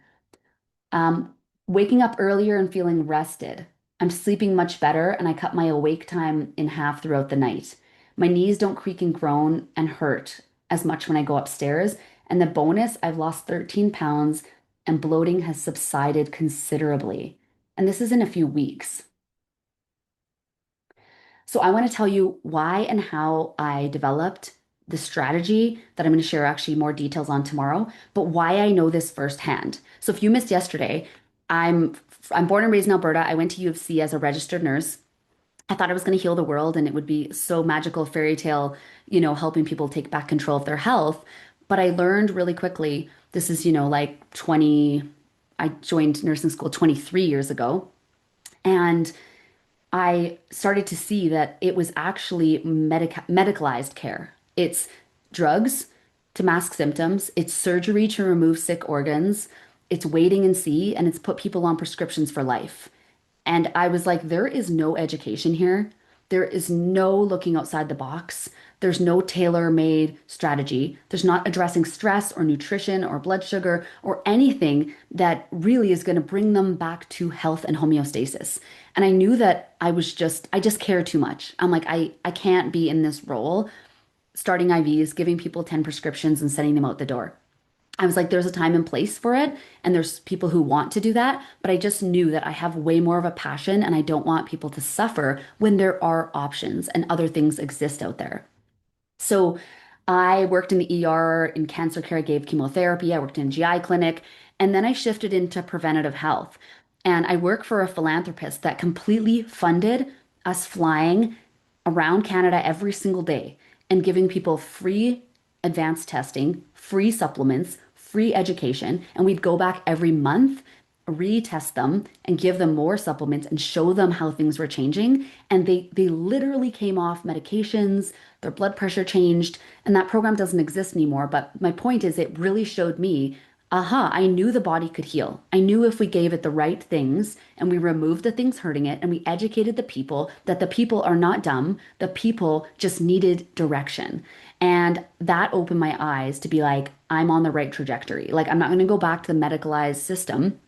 A: Um, Waking up earlier and feeling rested. I'm sleeping much better, and I cut my awake time in half throughout the night. My knees don't creak and groan and hurt as much when I go upstairs. And the bonus, I've lost 13 pounds and bloating has subsided considerably. And this is in a few weeks. So I want to tell you why and how I developed the strategy that I'm going to share actually more details on tomorrow, but why I know this firsthand. So if you missed yesterday, I'm I'm born and raised in Alberta. I went to U of C as a registered nurse. I thought I was going to heal the world and it would be so magical fairy tale, helping people take back control of their health. But I learned really quickly, this is, like 20, I joined nursing school 23 years ago. And I started to see that it was actually medicalized care. It's drugs to mask symptoms, it's surgery to remove sick organs, it's waiting and see, and it's put people on prescriptions for life. And I was like, there is no education here. There is no looking outside the box. There's no tailor-made strategy. There's not addressing stress or nutrition or blood sugar or anything that really is going to bring them back to health and homeostasis. And I knew that I just care too much. I'm like, I can't be in this role, starting IVs, giving people 10 prescriptions and sending them out the door. I was like, there's a time and place for it, and there's people who want to do that, but I just knew that I have way more of a passion and I don't want people to suffer when there are options and other things exist out there. So I worked in the ER in cancer care, I gave chemotherapy, I worked in a GI clinic, and then I shifted into preventative health. And I work for a philanthropist that completely funded us flying around Canada every single day and giving people free advanced testing, free supplements, free education. And we'd go back every month, retest them, and give them more supplements and show them how things were changing. And they literally came off medications, their blood pressure changed, and that program doesn't exist anymore. But my point is, it really showed me, aha, I knew the body could heal. I knew if we gave it the right things and we removed the things hurting it and we educated the people that the people are not dumb, the people just needed direction. And that opened my eyes to be like, I'm on the right trajectory. Like, I'm not going to go back to the medicalized system.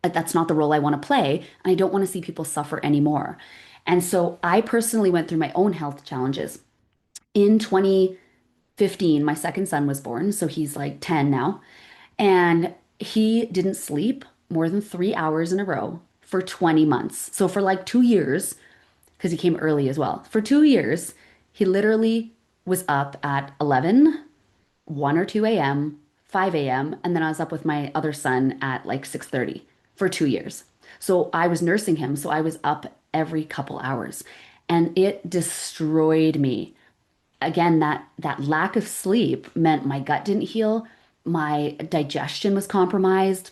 A: That's not the role I want to play. And I don't want to see people suffer anymore. And so I personally went through my own health challenges. In 2015, my second son was born. So he's like 10 now. And he didn't sleep more than 3 hours in a row for 20 months. So for like 2 years, because he came early as well, for 2 years, He literally was up at 11, 1 or 2 a.m., 5 a.m., and then I was up with my other son at like 6:30 for 2 years. So I was nursing him, so I was up every couple hours, and it destroyed me. Again, that lack of sleep meant my gut didn't heal, my digestion was compromised,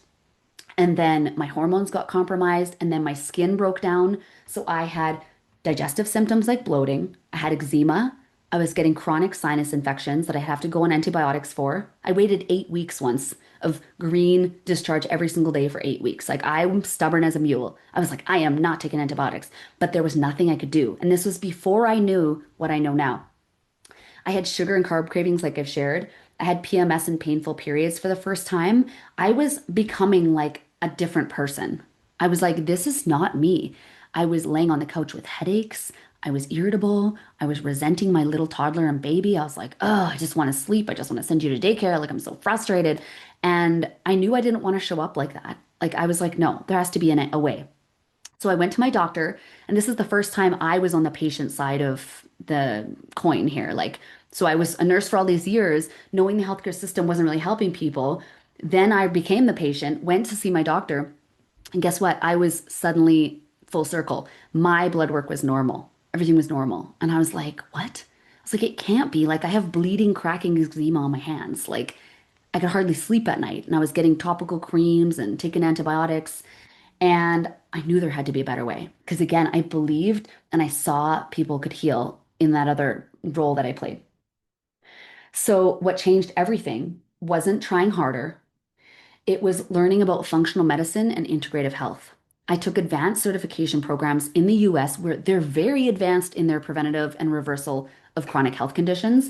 A: and then my hormones got compromised, and then my skin broke down. So I had digestive symptoms like bloating, I had eczema, I was getting chronic sinus infections that I have to go on antibiotics for. I waited 8 weeks once of green discharge every single day for 8 weeks. Like I'm stubborn as a mule. I was like, I am not taking antibiotics, but there was nothing I could do. And this was before I knew what I know now. I had sugar and carb cravings, like I've shared. I had PMS and painful periods for the first time. I was becoming like a different person. I was like, this is not me. I was laying on the couch with headaches. I was irritable. I was resenting my little toddler and baby. I was like, oh, I just want to sleep. I just want to send you to daycare. Like, I'm so frustrated. And I knew I didn't want to show up like that. Like, I was like, no, there has to be a way. So I went to my doctor, and this is the first time I was on the patient side of the coin here. Like, so I was a nurse for all these years, knowing the healthcare system wasn't really helping people. Then I became the patient, went to see my doctor, and guess what? I was suddenly full circle. My blood work was normal. Everything was normal. And I was like, what? I was like, it can't be. Like, I have bleeding, cracking eczema on my hands. Like, I could hardly sleep at night. And I was getting topical creams and taking antibiotics. And I knew there had to be a better way. Because again, I believed and I saw people could heal in that other role that I played. So, what changed everything wasn't trying harder, it was learning about functional medicine and integrative health. I took advanced certification programs in the US where they're very advanced in their preventative and reversal of chronic health conditions.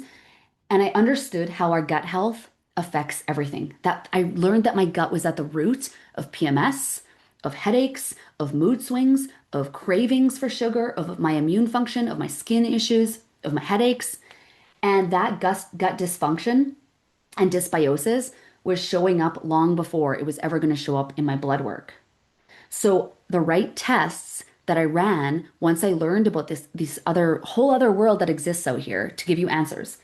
A: And I understood how our gut health affects everything. That I learned that my gut was at the root of PMS, of headaches, of mood swings, of cravings for sugar, of my immune function, of my skin issues, of my headaches. And that gut dysfunction and dysbiosis was showing up long before it was ever going to show up in my blood work. So the right tests that I ran once I learned about this other whole other world that exists out here to give you answers.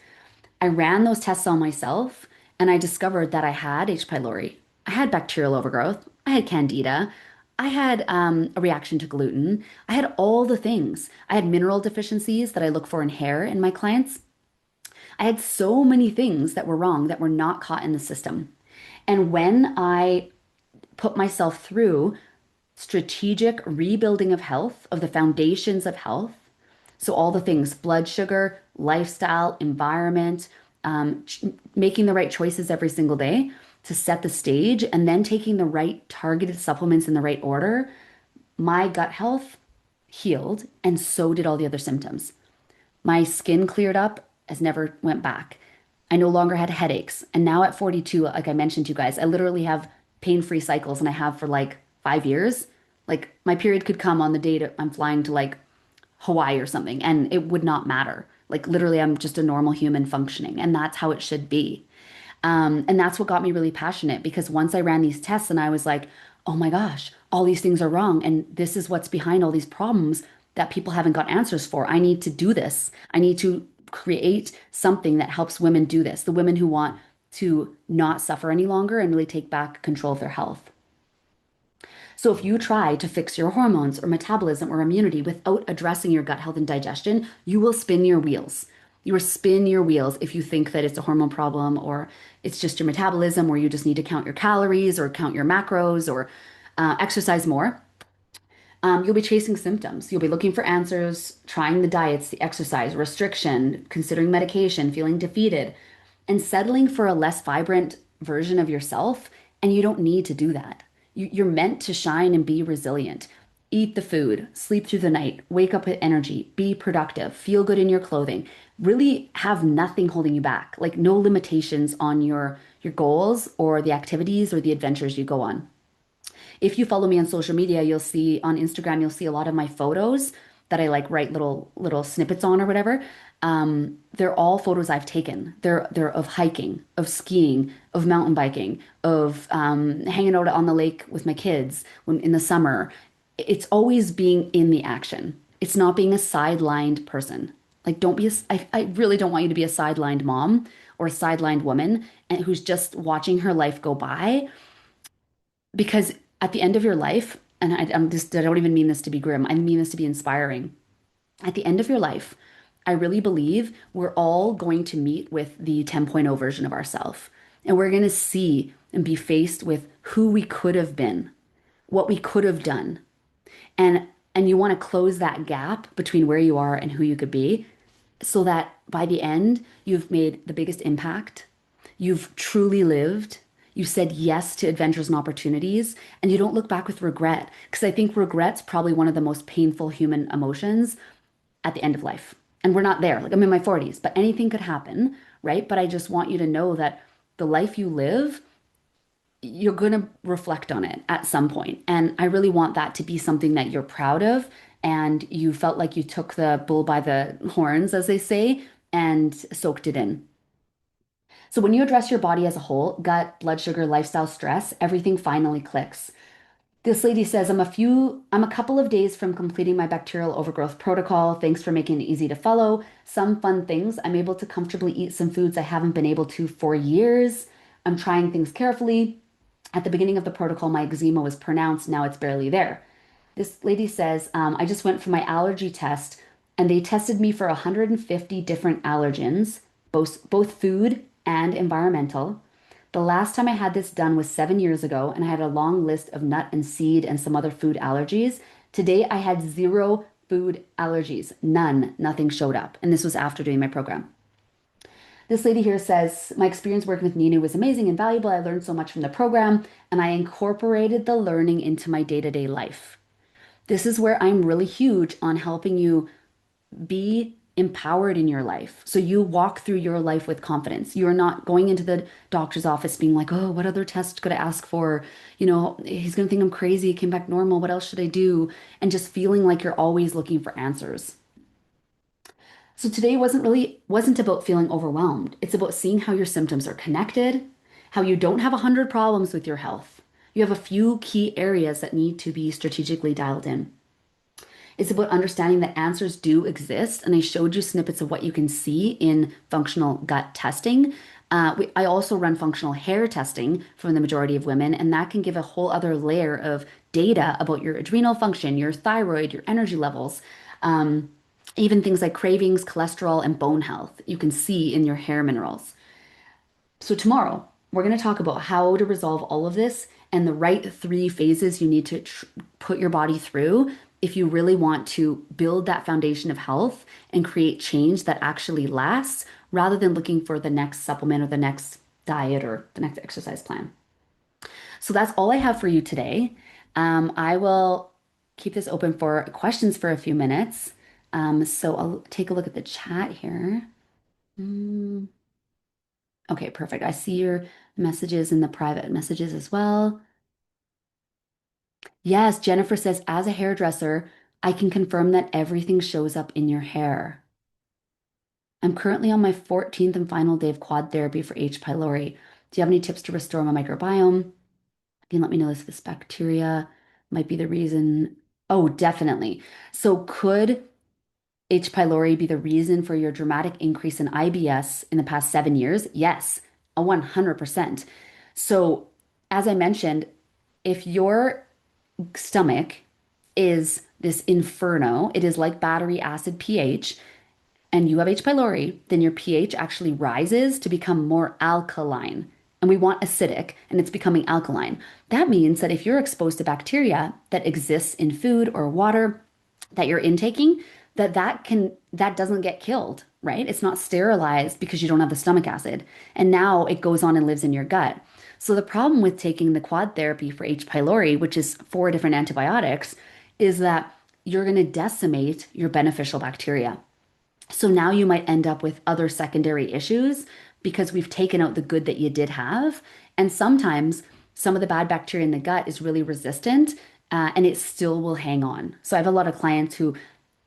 A: I ran those tests on myself and I discovered that I had H. pylori. I had bacterial overgrowth. I had candida. I had a reaction to gluten. I had all the things. I had mineral deficiencies that I look for in hair in my clients. I had so many things that were wrong that were not caught in the system. And when I put myself through strategic rebuilding of health, of the foundations of health, so all the things, blood sugar, lifestyle, environment, making the right choices every single day to set the stage, and then taking the right targeted supplements in the right order, my gut health healed, and so did all the other symptoms. My skin cleared up, as never went back. I no longer had headaches. And now at 42, like I mentioned to you guys, I literally have pain-free cycles and I have for like 5 years. Like my period could come on the day I'm flying to like Hawaii or something and it would not matter. Like literally I'm just a normal human functioning and that's how it should be. And that's what got me really passionate because once I ran these tests and I was like, oh my gosh, all these things are wrong. And this is what's behind all these problems that people haven't got answers for. I need to do this. I need to create something that helps women do this, the women who want to not suffer any longer and really take back control of their health. So if you try to fix your hormones or metabolism or immunity without addressing your gut health and digestion, you will spin your wheels. You will spin your wheels if you think that it's a hormone problem or it's just your metabolism or you just need to count your calories or count your macros or exercise more. You'll be chasing symptoms. You'll be looking for answers, trying the diets, the exercise, restriction, considering medication, feeling defeated, and settling for a less vibrant version of yourself. And you don't need to do that. You're meant to shine and be resilient. Eat the food, sleep through the night, wake up with energy, be productive, feel good in your clothing. Really have nothing holding you back, like no limitations on your goals or the activities or the adventures you go on. If you follow me on social media, you'll see on Instagram, you'll see a lot of my photos that I like write little snippets on or whatever. They're all photos I've taken. They're of hiking, of skiing, of mountain biking, of hanging out on the lake with my kids when in the summer. It's always being in the action. It's not being a sidelined person. Like, don't be I really don't want you to be a sidelined mom or a sidelined woman and who's just watching her life go by because at the end of your life, and I don't even mean this to be grim, I mean this to be inspiring. At the end of your life, I really believe we're all going to meet with the 10.0 version of ourselves. And we're going to see and be faced with who we could have been, what we could have done. And you want to close that gap between where you are and who you could be so that by the end, you've made the biggest impact. You've truly lived. You said yes to adventures and opportunities, and you don't look back with regret. Because I think regret's probably one of the most painful human emotions at the end of life. And we're not there. Like I'm in my 40s, but anything could happen, right? But I just want you to know that the life you live, you're going to reflect on it at some point. And I really want that to be something that you're proud of and you felt like you took the bull by the horns, as they say, and soaked it in. So when you address your body as a whole, gut, blood sugar, lifestyle, stress, everything finally clicks. This lady says, I'm a couple of days from completing my bacterial overgrowth protocol. Thanks for making it easy to follow. Some fun things. I'm able to comfortably eat some foods I haven't been able to for years. I'm trying things carefully. At the beginning of the protocol, my eczema was pronounced. Now it's barely there. This lady says, I just went for my allergy test and they tested me for 150 different allergens, both food and environmental. The last time I had this done was 7 years ago, and I had a long list of nut and seed and some other food allergies. Today, I had zero food allergies, none, nothing showed up. And this was after doing my program. This lady here says, my experience working with Ninu was amazing and valuable. I learned so much from the program, and I incorporated the learning into my day-to-day life. This is where I'm really huge on helping you be empowered in your life. So you walk through your life with confidence. You're not going into the doctor's office being like, oh, what other test could I ask for? You know, he's going to think I'm crazy. It came back normal. What else should I do? And just feeling like you're always looking for answers. So today wasn't about feeling overwhelmed. It's about seeing how your symptoms are connected, how you don't have 100 problems with your health. You have a few key areas that need to be strategically dialed in. It's about understanding that answers do exist. And I showed you snippets of what you can see in functional gut testing. I also run functional hair testing for the majority of women, and that can give a whole other layer of data about your adrenal function, your thyroid, your energy levels, even things like cravings, cholesterol, and bone health. You can see in your hair minerals. So, tomorrow, we're going to talk about how to resolve all of this and the right 3 phases you need to put your body through if you really want to build that foundation of health and create change that actually lasts rather than looking for the next supplement or the next diet or the next exercise plan. So, that's all I have for you today. I will keep this open for questions for a few minutes. So, I'll take a look at the chat here. Mm. Okay, perfect. I see your messages in the private messages as well. Yes, Jennifer says, as a hairdresser, I can confirm that everything shows up in your hair. I'm currently on my 14th and final day of quad therapy for H. pylori. Do you have any tips to restore my microbiome? You can let me know if this bacteria might be the reason. Oh, definitely. So could H. pylori be the reason for your dramatic increase in IBS in the past 7 years? Yes, 100%. So, as I mentioned, if your stomach is this inferno, it is like battery acid pH, and you have H. pylori, then your pH actually rises to become more alkaline. And we want acidic, and it's becoming alkaline. That means that if you're exposed to bacteria that exists in food or water that you're intaking, that doesn't get killed, right? It's not sterilized because you don't have the stomach acid. And now it goes on and lives in your gut. So the problem with taking the quad therapy for H. pylori, which is 4 different antibiotics, is that you're going to decimate your beneficial bacteria. So now you might end up with other secondary issues because we've taken out the good that you did have. And sometimes some of the bad bacteria in the gut is really resistant and it still will hang on. So I have a lot of clients who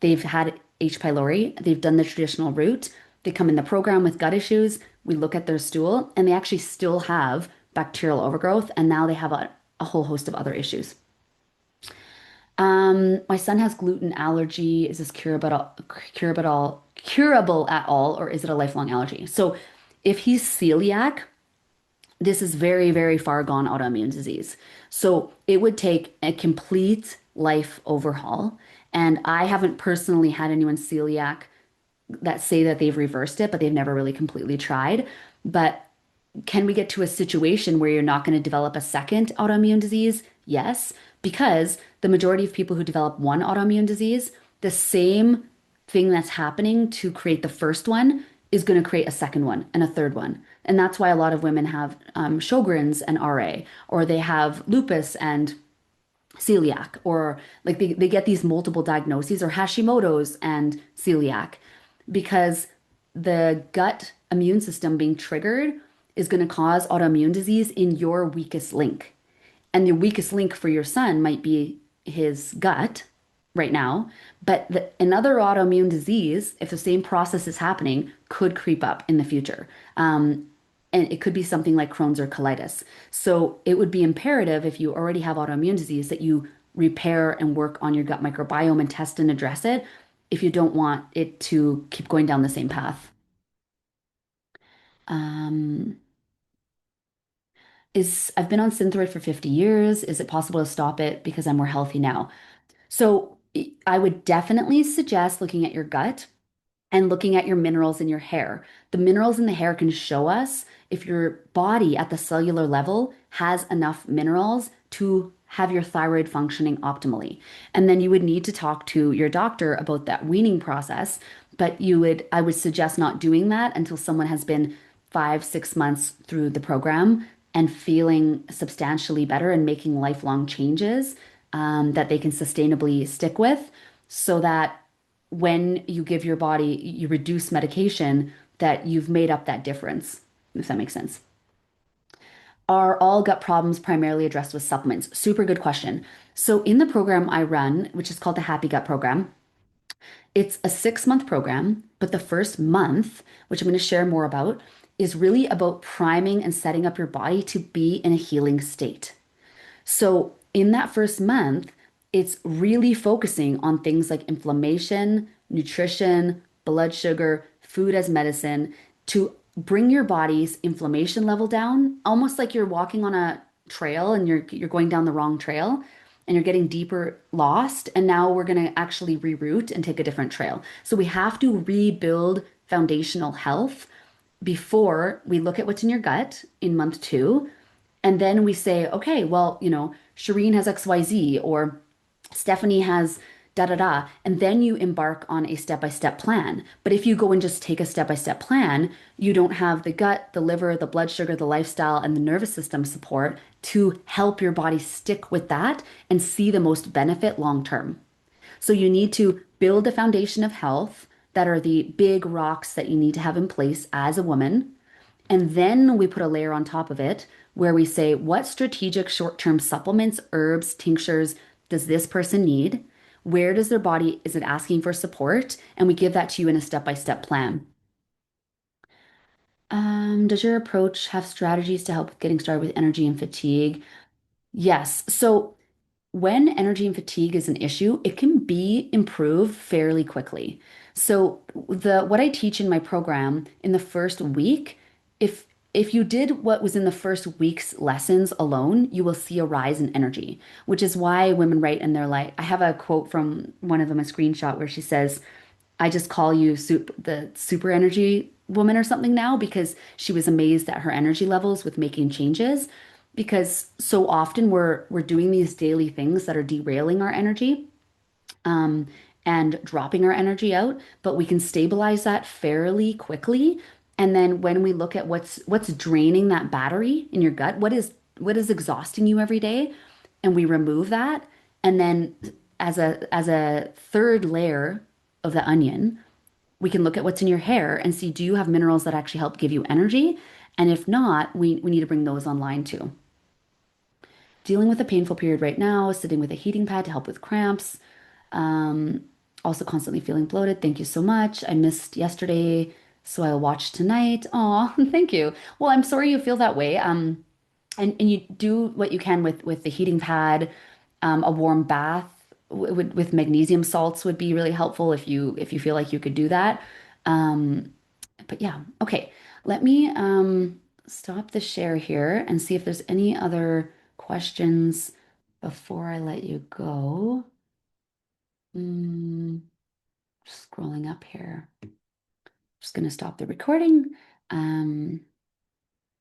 A: they've had H. pylori, they've done the traditional route, they come in the program with gut issues, we look at their stool, and they actually still have bacterial overgrowth, and now they have a whole host of other issues. My son has gluten allergy. Is this curable curable at all, or is it a lifelong allergy? So if he's celiac, this is very, very far gone autoimmune disease. So it would take a complete life overhaul. And I haven't personally had anyone celiac that say that they've reversed it, but they've never really completely tried. But can we get to a situation where you're not going to develop a second autoimmune disease? Yes, because the majority of people who develop one autoimmune disease, the same thing that's happening to create the first one is going to create a second one and a third one. And that's why a lot of women have Sjogren's and RA, or they have lupus and celiac, or like they get these multiple diagnoses, or Hashimoto's and celiac, because the gut immune system being triggered is going to cause autoimmune disease in your weakest link. And the weakest link for your son might be his gut right now, but another autoimmune disease, if the same process is happening, could creep up in the future. And it could be something like Crohn's or colitis. So it would be imperative if you already have autoimmune disease that you repair and work on your gut microbiome and test and address it if you don't want it to keep going down the same path. Um, is I've been on Synthroid for 50 years. Is it possible to stop it because I'm more healthy now? So I would definitely suggest looking at your gut and looking at your minerals in your hair. The minerals in the hair can show us if your body at the cellular level has enough minerals to have your thyroid functioning optimally. And then you would need to talk to your doctor about that weaning process. But I would suggest not doing that until someone has been 5, 6 months through the program and feeling substantially better and making lifelong changes that they can sustainably stick with, so that when you give your body, you reduce medication, that you've made up that difference, if that makes sense. Are all gut problems primarily addressed with supplements? Super good question. So, in the program I run, which is called the Happy Gut Program, it's a 6 month program, but the first month, which I'm going to share more about, is really about priming and setting up your body to be in a healing state. So, in that first month, it's really focusing on things like inflammation, nutrition, blood sugar, food as medicine to bring your body's inflammation level down, almost like you're walking on a trail and you're going down the wrong trail and you're getting deeper lost. And now we're going to actually reroute and take a different trail. So we have to rebuild foundational health before we look at what's in your gut in month 2. And then we say, okay, well, Shireen has XYZ, or Stephanie has da da da. And then you embark on a step-by-step plan. But if you go and just take a step-by-step plan, you don't have the gut, the liver, the blood sugar, the lifestyle, and the nervous system support to help your body stick with that and see the most benefit long term. So you need to build a foundation of health that are the big rocks that you need to have in place as a woman. And then we put a layer on top of it where we say, what strategic short-term supplements, herbs, tinctures does this person need? Where does their body, is it asking for support? And we give that to you in a step-by-step plan. Does your approach have strategies to help with getting started with energy and fatigue? Yes. So when energy and fatigue is an issue, it can be improved fairly quickly. So the what I teach in my program in the first week, if you did what was in the first week's lessons alone, you will see a rise in energy, which is why women write in their life. I have a quote from one of them, a screenshot where she says, I just call you the super energy woman or something now, because she was amazed at her energy levels with making changes, because so often we're doing these daily things that are derailing our energy, um, and dropping our energy out, but we can stabilize that fairly quickly. And then when we look at what's draining that battery in your gut, what is exhausting you every day, and we remove that, and then as a third layer of the onion, we can look at what's in your hair and see, do you have minerals that actually help give you energy? And if not, we need to bring those online too. Dealing with a painful period right now, sitting with a heating pad to help with cramps. Um, Also constantly feeling bloated. Thank you so much. I missed yesterday, so I'll watch tonight. Aw, thank you. Well, I'm sorry you feel that way. And you do what you can with the heating pad. A warm bath with magnesium salts would be really helpful if you feel like you could do that. Um, but yeah, okay. Let me stop the share here and see if there's any other questions before I let you go. Mm, scrolling up here. Just going to stop the recording. Um,